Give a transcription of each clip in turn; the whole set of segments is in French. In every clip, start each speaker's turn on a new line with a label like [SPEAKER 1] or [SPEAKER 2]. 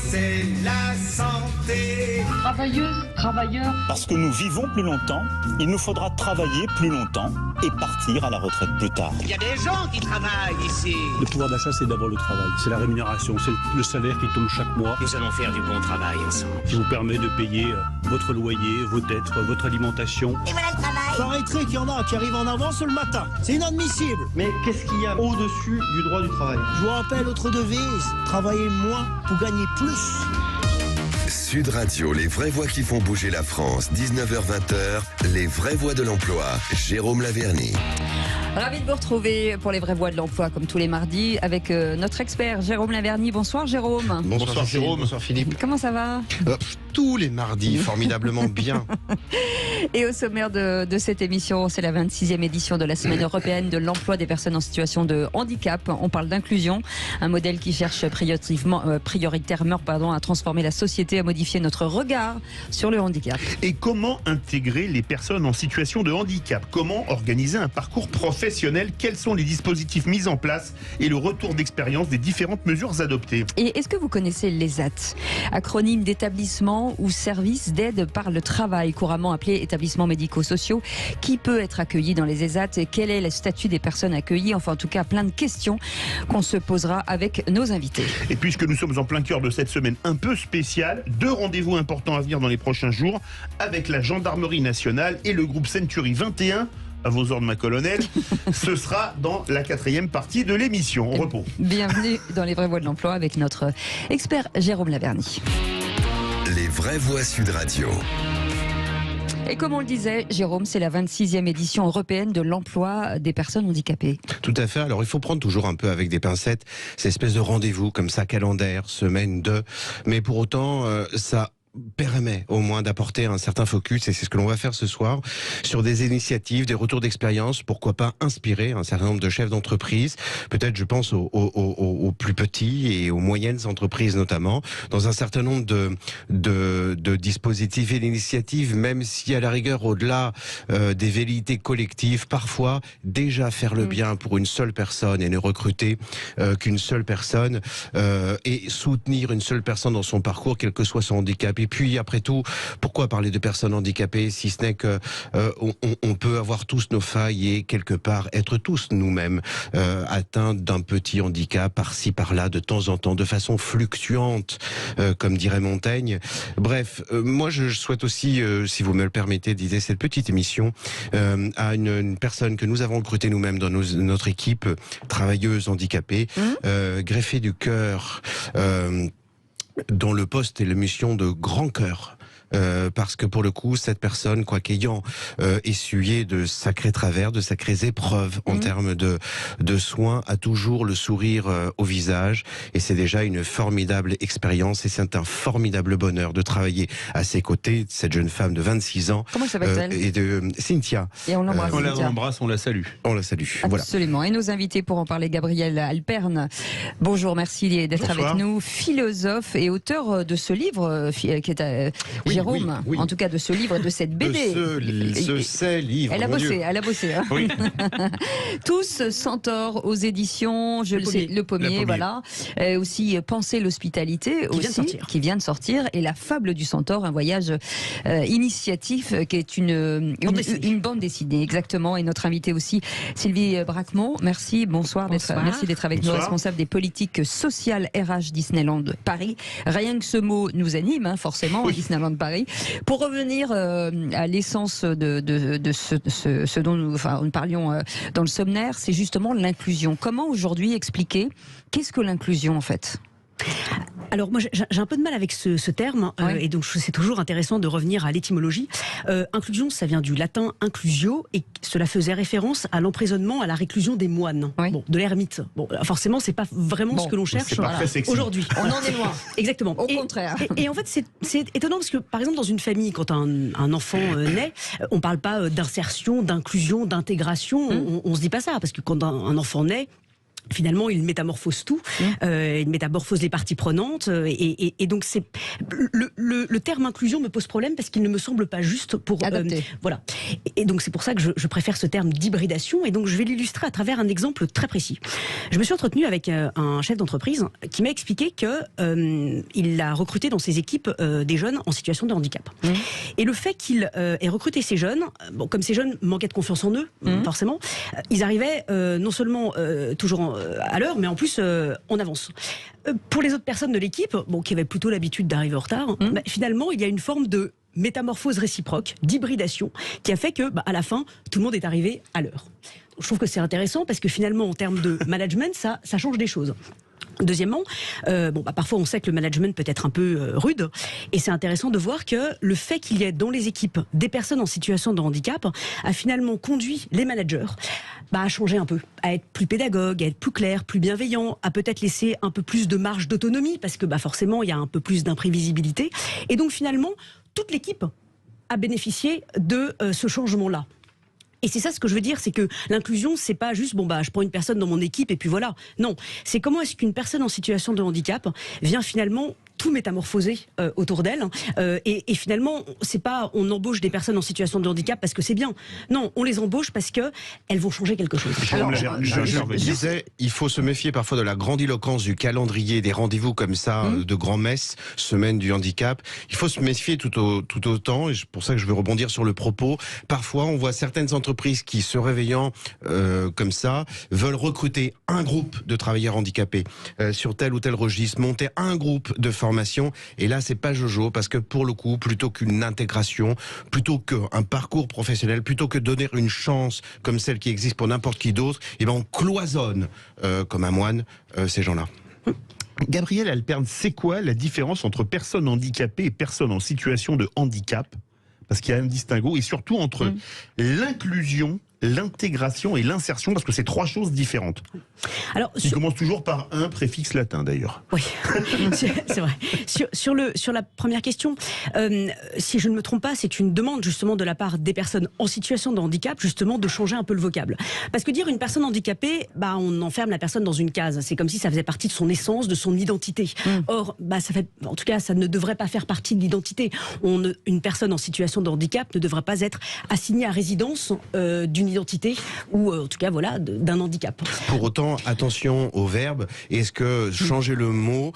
[SPEAKER 1] c'est la santé.
[SPEAKER 2] Travailleuse, travailleur.
[SPEAKER 3] Parce que nous vivons plus longtemps, il nous faudra travailler plus longtemps et partir à la retraite plus tard.
[SPEAKER 1] Il y a des gens qui travaillent ici.
[SPEAKER 4] Le pouvoir d'achat, c'est d'abord le travail, c'est la rémunération, c'est le salaire qui tombe chaque mois.
[SPEAKER 1] Nous allons faire du bon travail ensemble.
[SPEAKER 4] Qui vous permet de payer votre loyer, vos dettes, votre alimentation.
[SPEAKER 5] Et voilà le travail.
[SPEAKER 6] J'arrêterai qu'il y en a qui arrivent en avance le matin. C'est inadmissible.
[SPEAKER 7] Mais qu'est-ce qu'il y a au-dessus du droit du travail?
[SPEAKER 6] Je vous rappelle notre devise, travailler moins pour gagner plus.
[SPEAKER 8] Sud Radio, les vraies voix qui font bouger la France, 19h-20h, les vraies voix de l'emploi, Jérôme Laverny.
[SPEAKER 9] Ravi de vous retrouver pour les vraies voix de l'emploi, comme tous les mardis, avec notre expert Jérôme Laverny. Bonsoir Jérôme.
[SPEAKER 10] Bonsoir Jérôme.
[SPEAKER 7] Bonsoir Philippe.
[SPEAKER 9] Comment ça va?
[SPEAKER 10] Tous les mardis, formidablement bien.
[SPEAKER 9] Et au sommaire de cette émission, c'est la 26e édition de la Semaine européenne de l'emploi des personnes en situation de handicap. On parle d'inclusion, un modèle qui cherche prioritairement à transformer la société, à modifier notre regard sur le handicap.
[SPEAKER 11] Et comment intégrer les personnes en situation de handicap? Comment organiser un parcours professionnel? Quels sont les dispositifs mis en place et le retour d'expérience des différentes mesures adoptées?
[SPEAKER 9] Et est-ce que vous connaissez l'ESAT, acronyme d'établissement ou service d'aide par le travail, couramment appelé établissements médico-sociaux? Qui peut être accueilli dans les ESAT et quel est le statut des personnes accueillies? Enfin, en tout cas, plein de questions qu'on se posera avec nos invités.
[SPEAKER 11] Et puisque nous sommes en plein cœur de cette semaine un peu spéciale, 2 rendez-vous importants à venir dans les prochains jours avec la Gendarmerie nationale et le groupe Century 21. À vos ordres, ma colonelle. Ce sera dans la 4e partie de l'émission. Au repos.
[SPEAKER 9] Bienvenue dans les vraies voix de l'emploi avec notre expert Jérôme Laverny.
[SPEAKER 8] Les vraies voix Sud Radio.
[SPEAKER 9] Et comme on le disait, Jérôme, c'est la 26e édition européenne de l'emploi des personnes handicapées.
[SPEAKER 10] Tout à fait. Alors, il faut prendre toujours un peu avec des pincettes ces espèces de rendez-vous comme ça, calendaire, semaine 2. Mais pour autant, ça permet au moins d'apporter un certain focus, et c'est ce que l'on va faire ce soir, sur des initiatives, des retours d'expérience, pourquoi pas inspirer un certain nombre de chefs d'entreprise, peut-être je pense aux plus petits et aux moyennes entreprises notamment, dans un certain nombre de dispositifs et d'initiatives, même si à la rigueur, au-delà des velléités collectives, parfois déjà faire le bien pour une seule personne et ne recruter qu'une seule personne et soutenir une seule personne dans son parcours, quel que soit son handicap. Et puis, après tout, pourquoi parler de personnes handicapées, si ce n'est que on peut avoir tous nos failles et quelque part être tous nous-mêmes atteints d'un petit handicap par-ci, par-là, de temps en temps, de façon fluctuante, comme dirait Montaigne. Bref, moi je souhaite aussi, si vous me le permettez, disais cette petite émission à une personne que nous avons recrutée nous-mêmes dans notre équipe, travailleuse handicapée, greffée du cœur, dont le poste et la mission de grand cœur. Parce que pour le coup, cette personne, quoi qu'ayant essuyé de sacrés travers, de sacrées épreuves en termes de soins, a toujours le sourire au visage, et c'est déjà une formidable expérience, et c'est un formidable bonheur de travailler à ses côtés, cette jeune femme de 26 ans.
[SPEAKER 9] Comment s'appelle-t-elle?
[SPEAKER 10] Et de Cynthia.
[SPEAKER 9] Et on l'embrasse.
[SPEAKER 11] On l'embrasse, on la salue.
[SPEAKER 10] On la salue.
[SPEAKER 9] Absolument.
[SPEAKER 10] Voilà.
[SPEAKER 9] Et nos invités pour en parler, Gabriel Alperne. Bonjour, merci d'être avec nous. Philosophe et auteur de ce livre qui est Jérôme,
[SPEAKER 10] oui.
[SPEAKER 9] En tout cas de ce livre, de cette BD.
[SPEAKER 10] Ce livre.
[SPEAKER 9] Elle a bossé. Hein.
[SPEAKER 10] Oui.
[SPEAKER 9] Tous Centaures aux éditions, Le Pommier, voilà. Aussi Penser l'hospitalité, qui vient de sortir. Et La Fable du Centaure, un voyage initiatif qui est une bande dessinée, exactement. Et notre invité aussi, Sylvie Bracmont. Merci, merci d'être avec nous, responsable des politiques sociales RH Disneyland Paris. Rien que ce mot nous anime, forcément, Disneyland Paris. Pour revenir à l'essence de ce dont nous parlions dans le sommaire, c'est justement l'inclusion. Comment aujourd'hui expliquer qu'est-ce que l'inclusion en fait ?
[SPEAKER 12] Alors moi j'ai un peu de mal avec ce terme, et donc c'est toujours intéressant de revenir à l'étymologie. Inclusion, ça vient du latin inclusio, et cela faisait référence à l'emprisonnement, à la réclusion des moines, de l'ermite. Bon, forcément c'est pas vraiment ce que l'on cherche aujourd'hui.
[SPEAKER 9] On en est loin.
[SPEAKER 12] Exactement.
[SPEAKER 9] Au contraire.
[SPEAKER 12] Et en fait c'est étonnant parce que par exemple dans une famille, quand un enfant naît, on parle pas d'insertion, d'inclusion, d'intégration, on se dit pas ça, parce que quand un enfant naît, finalement, il métamorphose tout, il métamorphose les parties prenantes, et donc c'est le terme inclusion me pose problème parce qu'il ne me semble pas juste pour voilà. Et donc c'est pour ça que je préfère ce terme d'hybridation, et donc je vais l'illustrer à travers un exemple très précis. Je me suis entretenue avec un chef d'entreprise qui m'a expliqué que il a recruté dans ses équipes des jeunes en situation de handicap. Et le fait qu'il ait recruté ces jeunes, bon, comme ces jeunes manquaient de confiance en eux, forcément, ils arrivaient non seulement toujours à l'heure, mais en plus en avance. Pour les autres personnes de l'équipe, bon, qui avaient plutôt l'habitude d'arriver en retard, bah, finalement, il y a une forme de métamorphose réciproque, d'hybridation, qui a fait que, à la fin, tout le monde est arrivé à l'heure. Je trouve que c'est intéressant parce que finalement, en termes de management, ça change des choses. Deuxièmement, parfois on sait que le management peut être un peu rude, et c'est intéressant de voir que le fait qu'il y ait dans les équipes des personnes en situation de handicap a finalement conduit les managers à changer un peu, à être plus pédagogues, à être plus clairs, plus bienveillants, à peut-être laisser un peu plus de marge d'autonomie, parce que forcément il y a un peu plus d'imprévisibilité, et donc finalement toute l'équipe a bénéficié de ce changement-là. Et c'est ça ce que je veux dire, c'est que l'inclusion, c'est pas juste, je prends une personne dans mon équipe et puis voilà. Non, c'est comment est-ce qu'une personne en situation de handicap vient finalement tout métamorphoser autour d'elle, et finalement c'est pas on embauche des personnes en situation de handicap parce que c'est bien, non, on les embauche parce que elles vont changer quelque chose.
[SPEAKER 10] Alors, je disais, il faut se méfier parfois de la grandiloquence du calendrier des rendez-vous comme ça, de grand-messe, semaine du handicap. Il faut se méfier tout autant, et c'est pour ça que je veux rebondir sur le propos. Parfois on voit certaines entreprises qui, se réveillant comme ça, veulent recruter un groupe de travailleurs handicapés sur tel ou tel registre, monter un groupe de formation, et là c'est pas jojo, parce que pour le coup, plutôt qu'une intégration, plutôt qu'un parcours professionnel, plutôt que donner une chance comme celle qui existe pour n'importe qui d'autre, on cloisonne comme un moine ces gens-là.
[SPEAKER 11] Gabriel Alperne, c'est quoi la différence entre personnes handicapées et personnes en situation de handicap? Parce qu'il y a un distinguo, et surtout entre l'inclusion, l'intégration et l'insertion, parce que c'est trois choses différentes. Alors, il commence toujours par un préfixe latin d'ailleurs.
[SPEAKER 12] Oui, c'est vrai. Sur la première question, si je ne me trompe pas, c'est une demande justement de la part des personnes en situation de handicap, justement de changer un peu le vocable. Parce que dire une personne handicapée, on enferme la personne dans une case. C'est comme si ça faisait partie de son essence, de son identité. Or, en tout cas, ça ne devrait pas faire partie de l'identité. Une personne en situation de handicap ne devrait pas être assignée à résidence d'une identité, ou en tout cas d'un handicap.
[SPEAKER 10] Pour autant, attention au verbe. Est-ce que changer le mot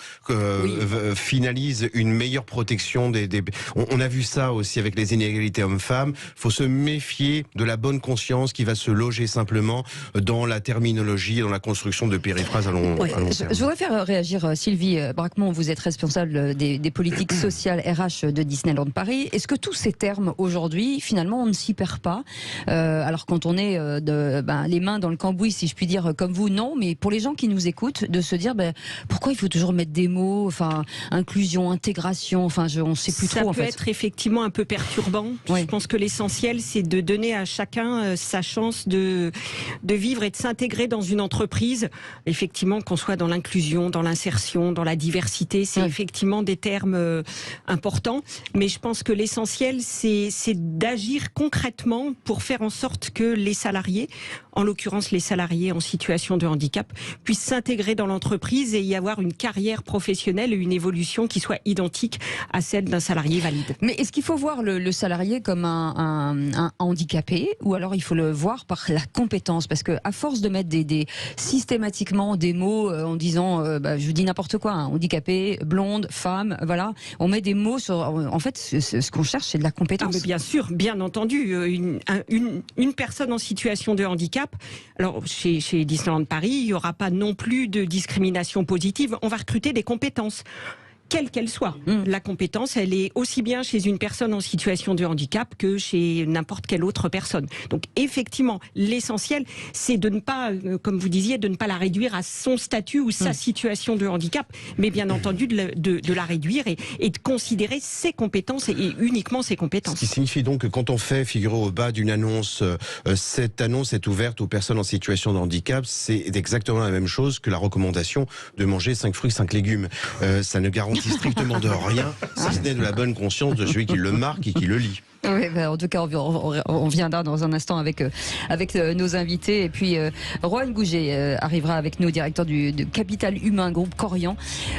[SPEAKER 10] finalise une meilleure protection On a vu ça aussi avec les inégalités hommes-femmes. Faut se méfier de la bonne conscience qui va se loger simplement dans la terminologie, dans la construction de périphrases à long terme.
[SPEAKER 9] Je voudrais faire réagir Sylvie Bracmont. Vous êtes responsable des politiques sociales RH de Disneyland Paris. Est-ce que tous ces termes aujourd'hui, finalement, on ne s'y perd pas? Alors quand on est les mains dans le cambouis, si je puis dire, comme vous, non, mais pour les gens qui nous écoutent, de se dire pourquoi il faut toujours mettre des mots, inclusion, intégration, on sait plus trop.
[SPEAKER 5] Ça peut être effectivement un peu perturbant. Je pense que l'essentiel, c'est de donner à chacun sa chance de vivre et de s'intégrer dans une entreprise. Effectivement, qu'on soit dans l'inclusion, dans l'insertion, dans la diversité, c'est effectivement des termes importants. Mais je pense que l'essentiel, c'est d'agir concrètement pour faire en sorte que les salariés, en l'occurrence les salariés en situation de handicap, puissent s'intégrer dans l'entreprise et y avoir une carrière professionnelle et une évolution qui soit identique à celle d'un salarié valide.
[SPEAKER 9] Mais est-ce qu'il faut voir le salarié comme un handicapé, ou alors il faut le voir par la compétence? Parce que à force de mettre systématiquement des mots en disant, je dis n'importe quoi, handicapé, blonde, femme, voilà, on met des mots sur. En fait, ce qu'on cherche, c'est de la compétence.
[SPEAKER 5] Mais bien sûr, bien entendu, une personne en situation de handicap, alors chez Disneyland Paris, il n'y aura pas non plus de discrimination positive, on va recruter des compétences. Quelle qu'elle soit. La compétence, elle est aussi bien chez une personne en situation de handicap que chez n'importe quelle autre personne. Donc effectivement, l'essentiel, c'est de ne pas, comme vous disiez, de ne pas la réduire à son statut ou sa situation de handicap, mais bien entendu de la réduire et de considérer ses compétences et uniquement ses compétences.
[SPEAKER 10] Ce qui signifie donc que quand on fait figurer au bas d'une annonce, cette annonce est ouverte aux personnes en situation de handicap, c'est exactement la même chose que la recommandation de manger 5 fruits, 5 légumes. Ça ne garantit strictement de rien, si ce n'est de la bonne conscience de celui qui le marque et qui le lit.
[SPEAKER 9] Oui, en tout cas, on viendra dans un instant avec nos invités. Et puis, Rohan Gouget arrivera avec nous, directeur du Capital Humain, groupe Corian.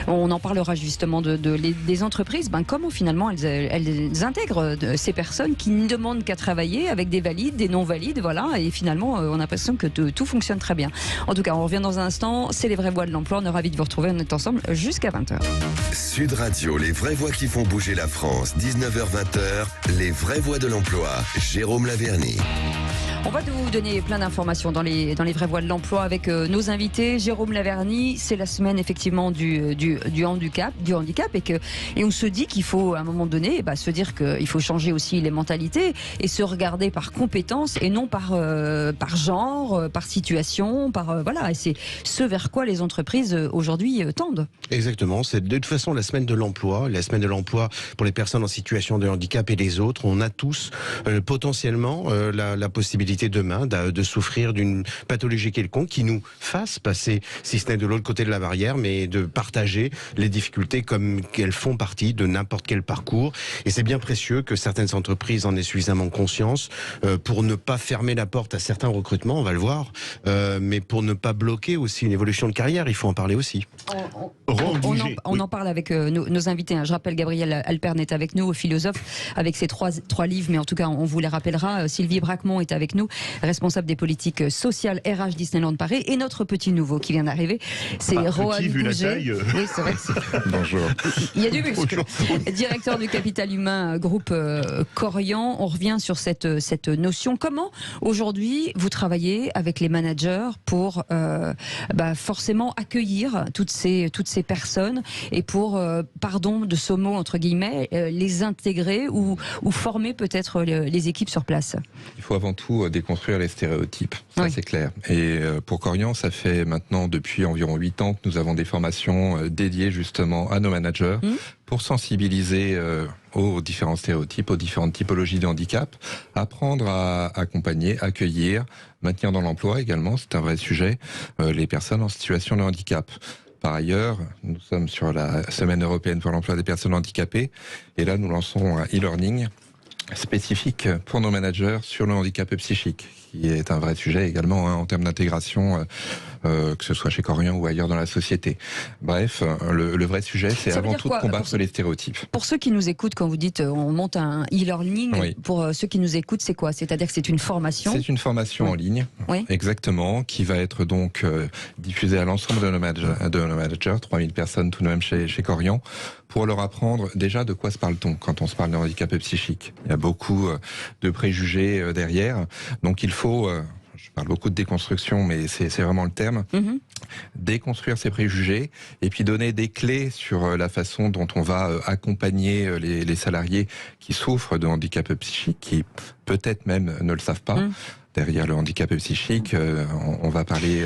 [SPEAKER 9] On en parlera justement des entreprises. Comment finalement elles intègrent ces personnes qui ne demandent qu'à travailler avec des valides, des non-valides, voilà. Et finalement, on a l'impression que tout fonctionne très bien. En tout cas, on revient dans un instant. C'est les vraies voix de l'emploi. On est ravis de vous retrouver. On est ensemble jusqu'à 20h.
[SPEAKER 8] Sud Radio, les vraies voix qui font bouger la France. 19h-20h, les vraies voix de l'emploi. Jérôme Laverny.
[SPEAKER 9] On va vous donner plein d'informations dans les vraies voies de l'emploi avec nos invités. Jérôme Laverny, c'est la semaine effectivement du handicap et on se dit qu'il faut à un moment donné se dire qu'il faut changer aussi les mentalités et se regarder par compétence et non par genre, par situation, voilà. Et c'est ce vers quoi les entreprises aujourd'hui tendent.
[SPEAKER 10] Exactement, c'est de toute façon la semaine de l'emploi pour les personnes en situation de handicap et les autres. On a tous potentiellement la possibilité demain de souffrir d'une pathologie quelconque qui nous fasse passer, si ce n'est de l'autre côté de la barrière, mais de partager les difficultés comme qu'elles font partie de n'importe quel parcours. Et c'est bien précieux que certaines entreprises en aient suffisamment conscience pour ne pas fermer la porte à certains recrutements, on va le voir, mais pour ne pas bloquer aussi une évolution de carrière, il faut en parler aussi.
[SPEAKER 9] On en parle avec nos invités. Je rappelle, Gabriel Alperne est avec nous, philosophe, avec ses trois livres, mais en tout cas, on vous les rappellera. Sylvie Bracmont est avec nous, responsable des politiques sociales RH Disneyland Paris, et notre petit nouveau qui vient d'arriver, c'est Rohan Gouget. Oui, c'est vrai que c'est...
[SPEAKER 13] Bonjour.
[SPEAKER 9] Il y a du muscle. Directeur du Capital Humain, groupe Corian. On revient sur cette notion. Comment aujourd'hui vous travaillez avec les managers pour forcément accueillir toutes ces personnes et pour, pardon de ce mot entre guillemets, les intégrer ou former peut-être les équipes sur place?
[SPEAKER 13] Il faut avant tout déconstruire les stéréotypes, ça c'est clair. Et pour Corian, ça fait maintenant depuis environ 8 ans que nous avons des formations dédiées justement à nos managers pour sensibiliser aux différents stéréotypes, aux différentes typologies de handicap, apprendre à accompagner, accueillir, maintenir dans l'emploi également, c'est un vrai sujet, les personnes en situation de handicap. Par ailleurs, nous sommes sur la Semaine européenne pour l'emploi des personnes handicapées, et là nous lançons un e-learning spécifique pour nos managers sur le handicap psychique, qui est un vrai sujet également en termes d'intégration, que ce soit chez Corian ou ailleurs dans la société. Bref, le vrai sujet, c'est avant tout de combattre les stéréotypes.
[SPEAKER 9] Pour ceux qui nous écoutent, quand vous dites on monte un e-learning, pour ceux qui nous écoutent, c'est quoi? C'est-à-dire que c'est une formation? C'est
[SPEAKER 13] une formation en ligne, exactement, qui va être donc diffusée à l'ensemble de nos managers, 3000 personnes tout de même chez Corian, pour leur apprendre déjà de quoi se parle-t-on quand on se parle de handicap psychique. Il y a beaucoup de préjugés derrière, donc il faut... je parle beaucoup de déconstruction, mais c'est vraiment le terme. Déconstruire ces préjugés et puis donner des clés sur la façon dont on va accompagner les salariés qui souffrent de handicap psychique, qui peut-être même ne le savent pas. Derrière le handicap psychique, on va parler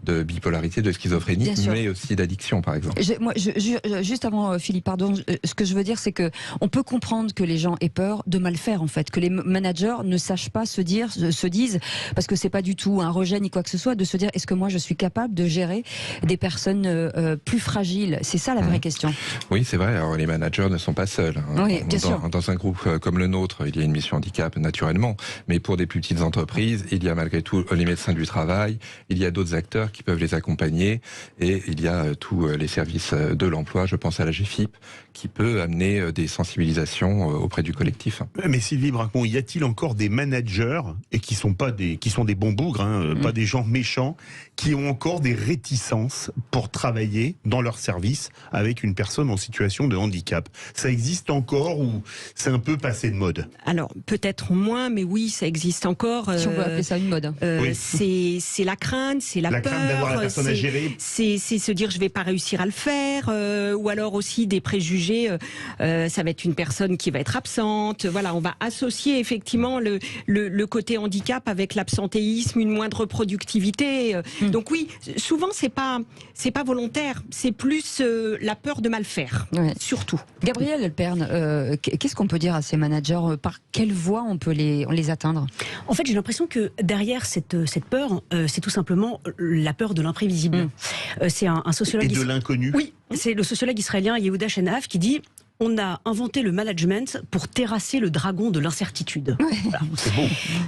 [SPEAKER 13] de bipolarité, de schizophrénie, mais aussi d'addiction, par exemple.
[SPEAKER 9] Juste avant, Philippe, pardon, ce que je veux dire, c'est que on peut comprendre que les gens aient peur de mal faire, en fait, que les managers ne sachent pas se disent, parce que c'est pas du tout un rejet ni quoi que ce soit, de se dire, est-ce que moi je suis capable de gérer des personnes plus fragiles? C'est ça la vraie question.
[SPEAKER 13] Oui, c'est vrai. Alors les managers ne sont pas seuls.
[SPEAKER 9] Oui, bien sûr.
[SPEAKER 13] Dans un groupe comme le nôtre, il y a une mission handicap naturellement, mais pour des plus petites entreprises, il y a malgré tout les médecins du travail, il y a d'autres acteurs qui peuvent les accompagner, et il y a tous les services de l'emploi, je pense à la GFIP, qui peut amener des sensibilisations auprès du collectif.
[SPEAKER 11] Mais Sylvie Bracmont, y a-t-il encore des managers, et qui sont des bons bougres, pas des gens méchants, qui ont encore des réticences pour travailler dans leur service avec une personne en situation de handicap? Ça existe encore ou c'est un peu passé de mode?
[SPEAKER 5] Alors, peut-être moins, mais oui, ça existe encore.
[SPEAKER 9] Si on peut appeler ça une mode.
[SPEAKER 5] C'est la crainte, c'est la peur.
[SPEAKER 11] Crainte d'avoir la personne à gérer.
[SPEAKER 5] C'est se dire je vais pas réussir à le faire, ou alors aussi des préjugés. Ça va être une personne qui va être absente. Voilà, on va associer effectivement le côté handicap avec l'absentéisme, une moindre productivité. Donc oui, souvent c'est pas volontaire, c'est plus la peur de mal faire, surtout.
[SPEAKER 9] Gabriel Alperne, qu'est-ce qu'on peut dire à ces managers? Par quelle voie on les atteindre?
[SPEAKER 12] En fait, j'ai l'impression que derrière cette peur, c'est tout simplement la peur de l'imprévisible. C'est un sociologue...
[SPEAKER 11] Et de l'inconnu.
[SPEAKER 12] Oui, c'est le sociologue israélien Yehuda Shenhaf qui dit On a inventé le management pour terrasser le dragon de l'incertitude. Voilà.
[SPEAKER 11] C'est beau.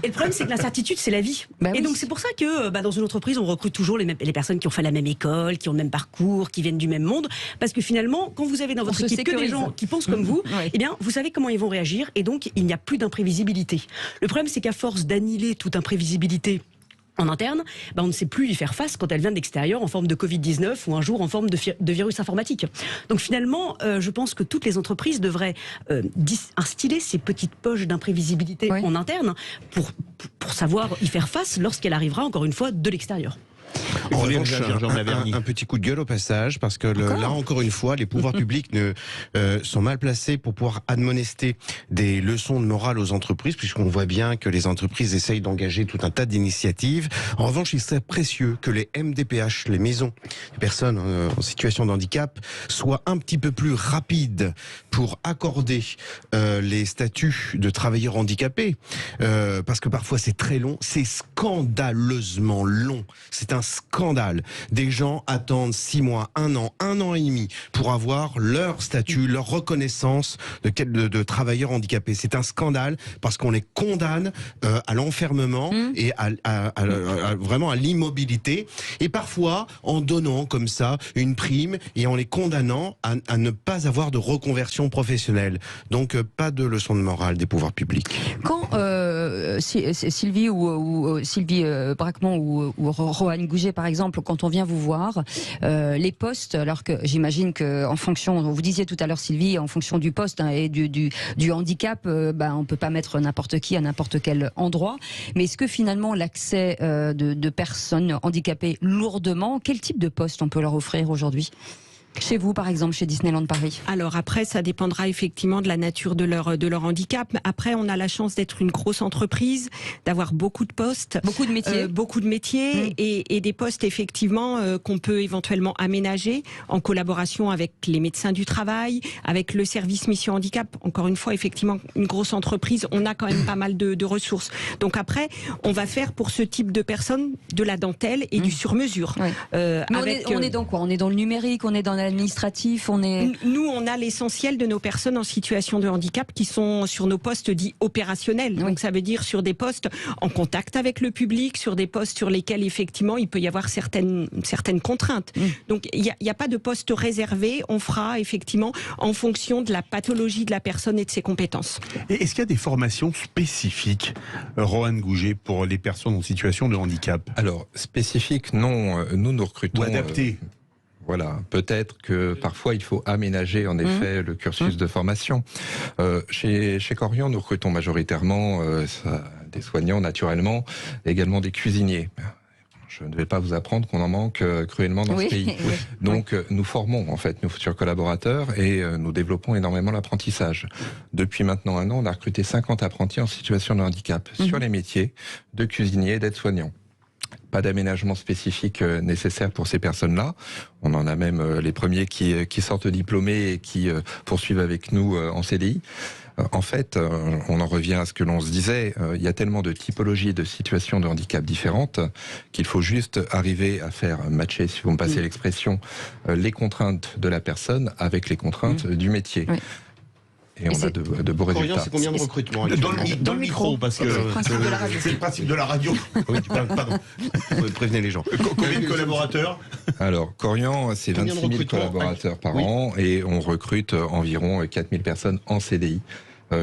[SPEAKER 12] Et le problème, c'est que l'incertitude, c'est la vie. Et donc, c'est pour ça que dans une entreprise, on recrute toujours les personnes qui ont fait la même école, qui ont le même parcours, qui viennent du même monde. Parce que finalement, quand vous avez dans votre équipe que des gens qui pensent comme vous, eh bien, vous savez comment ils vont réagir. Et donc, il n'y a plus d'imprévisibilité. Le problème, c'est qu'à force d'annihiler toute imprévisibilité en interne, on ne sait plus y faire face quand elle vient de l'extérieur en forme de Covid-19 ou un jour en forme de virus informatique. Donc finalement, je pense que toutes les entreprises devraient instiller ces petites poches d'imprévisibilité en interne pour savoir y faire face lorsqu'elle arrivera, encore une fois, de l'extérieur.
[SPEAKER 10] En revanche, un petit coup de gueule au passage, parce que là encore une fois, les pouvoirs publics sont mal placés pour pouvoir admonester des leçons de morale aux entreprises, puisqu'on voit bien que les entreprises essayent d'engager tout un tas d'initiatives. En revanche, il serait précieux que les MDPH, les maisons des personnes en situation de handicap, soient un petit peu plus rapides pour accorder les statuts de travailleurs handicapés, parce que parfois c'est très long, c'est scandaleusement long. C'est un scandale. Des gens attendent 6 mois, 1 an et demi pour avoir leur statut, leur reconnaissance de travailleurs handicapés. C'est un scandale parce qu'on les condamne à l'enfermement et vraiment à l'immobilité. Et parfois, en donnant comme ça une prime et en les condamnant à ne pas avoir de reconversion professionnelle. Donc, pas de leçon de morale des pouvoirs publics.
[SPEAKER 9] Quand Sylvie Bracmont ou Rohan Gouget, par exemple, quand on vient vous voir, les postes, alors que j'imagine qu'en fonction, vous disiez tout à l'heure Sylvie, en fonction du poste et du handicap, on peut pas mettre n'importe qui à n'importe quel endroit, mais est-ce que finalement l'accès de personnes handicapées lourdement, quel type de poste on peut leur offrir aujourd'hui ? Chez vous, par exemple, chez Disneyland Paris?
[SPEAKER 5] Alors après, ça dépendra effectivement de la nature de leur handicap. Après, on a la chance d'être une grosse entreprise, d'avoir beaucoup de postes.
[SPEAKER 9] Beaucoup de métiers.
[SPEAKER 5] Et des postes effectivement qu'on peut éventuellement aménager en collaboration avec les médecins du travail, avec le service mission handicap. Encore une fois, effectivement, une grosse entreprise, on a quand même pas mal de ressources. Donc après, on va faire pour ce type de personnes de la dentelle et du sur-mesure.
[SPEAKER 9] Oui. On est dans quoi? On est dans le numérique, on est dans l'administratif,
[SPEAKER 5] Nous, on a l'essentiel de nos personnes en situation de handicap qui sont sur nos postes dits opérationnels. Donc ça veut dire sur des postes en contact avec le public, sur des postes sur lesquels effectivement il peut y avoir certaines contraintes. Donc il n'y a pas de poste réservé, on fera effectivement en fonction de la pathologie de la personne et de ses compétences.
[SPEAKER 11] Et est-ce qu'il y a des formations spécifiques, Rohan Gouget, pour les personnes en situation de handicap?
[SPEAKER 13] Alors, spécifiques, non. Nous recrutons...
[SPEAKER 11] Ou adaptés.
[SPEAKER 13] Voilà, peut-être que parfois il faut aménager en effet le cursus de formation. Chez Korian, nous recrutons majoritairement des soignants naturellement, également des cuisiniers. Je ne vais pas vous apprendre qu'on en manque cruellement dans ce pays. Donc nous formons en fait nos futurs collaborateurs et nous développons énormément l'apprentissage. Depuis maintenant 1 an, on a recruté 50 apprentis en situation de handicap sur les métiers de cuisinier et d'aide-soignant. Pas d'aménagement spécifique nécessaire pour ces personnes-là. On en a même les premiers qui sortent diplômés et qui poursuivent avec nous en CDI. En fait, on en revient à ce que l'on se disait, il y a tellement de typologies de situations de handicap différentes qu'il faut juste arriver à faire matcher, si vous me passez l'expression, les contraintes de la personne avec les contraintes du métier. Et on a de beaux résultats.
[SPEAKER 10] C'est combien de recrutements
[SPEAKER 11] dans le micro, parce que c'est le principe de la radio. Oui, pardon.
[SPEAKER 10] Prévenez les gens.
[SPEAKER 11] Combien de collaborateurs?
[SPEAKER 13] Alors, Korian, c'est 26 000 collaborateurs par an et on recrute environ 4 000 personnes en CDI.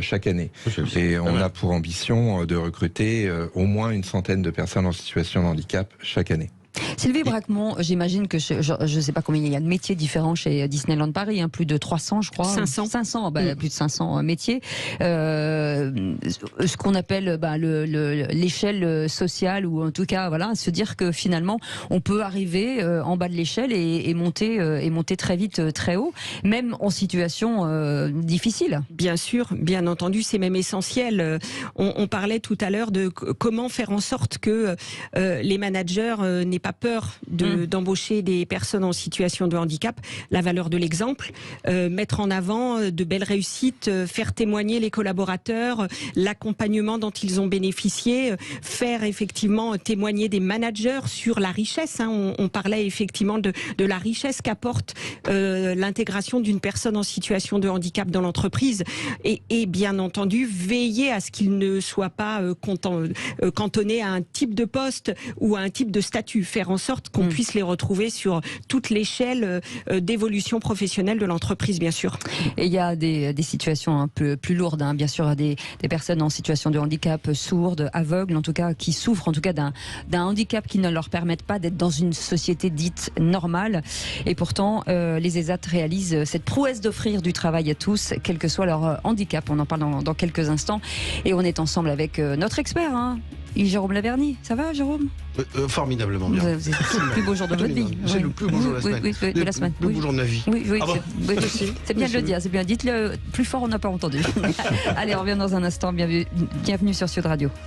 [SPEAKER 13] Chaque année. Et on a pour ambition de recruter au moins une centaine de personnes en situation de handicap chaque année.
[SPEAKER 9] Sylvie Bracmont, j'imagine que je ne sais pas combien il y a de métiers différents chez Disneyland Paris, plus de 300 je crois. 500 plus de 500 métiers. Ce qu'on appelle l'échelle sociale, ou en tout cas se dire que finalement on peut arriver en bas de l'échelle et monter très vite très haut, même en situation difficile.
[SPEAKER 5] Bien sûr, bien entendu, c'est même essentiel. On parlait tout à l'heure de comment faire en sorte que les managers n'aient pas peur d'embaucher des personnes en situation de handicap, la valeur de l'exemple, mettre en avant de belles réussites, faire témoigner les collaborateurs, l'accompagnement dont ils ont bénéficié, faire effectivement témoigner des managers sur la richesse. On parlait effectivement de la richesse qu'apporte l'intégration d'une personne en situation de handicap dans l'entreprise et bien entendu veiller à ce qu'il ne soit pas cantonné à un type de poste ou à un type de statut, faire en sorte qu'on puisse les retrouver sur toute l'échelle d'évolution professionnelle de l'entreprise, bien sûr.
[SPEAKER 9] Et il y a des situations un peu plus lourdes, bien sûr, des personnes en situation de handicap, sourdes, aveugles, en tout cas, qui souffrent en tout cas d'un handicap qui ne leur permettent pas d'être dans une société dite normale. Et pourtant, les ESAT réalisent cette prouesse d'offrir du travail à tous, quel que soit leur handicap. On en parle dans quelques instants. Et on est ensemble avec notre expert, Jérôme Laverny. Ça va, Jérôme?
[SPEAKER 10] Formidablement bien.
[SPEAKER 9] Vous êtes le plus beau jour de votre vie.
[SPEAKER 10] C'est le plus beau jour de la semaine.
[SPEAKER 9] Oui, de la semaine.
[SPEAKER 10] Le plus beau jour de ma vie.
[SPEAKER 9] Oui, c'est bien de le dire. C'est bien. Dites-le plus fort, on n'a pas entendu. Allez, on revient dans un instant. Bienvenue sur Sud Radio.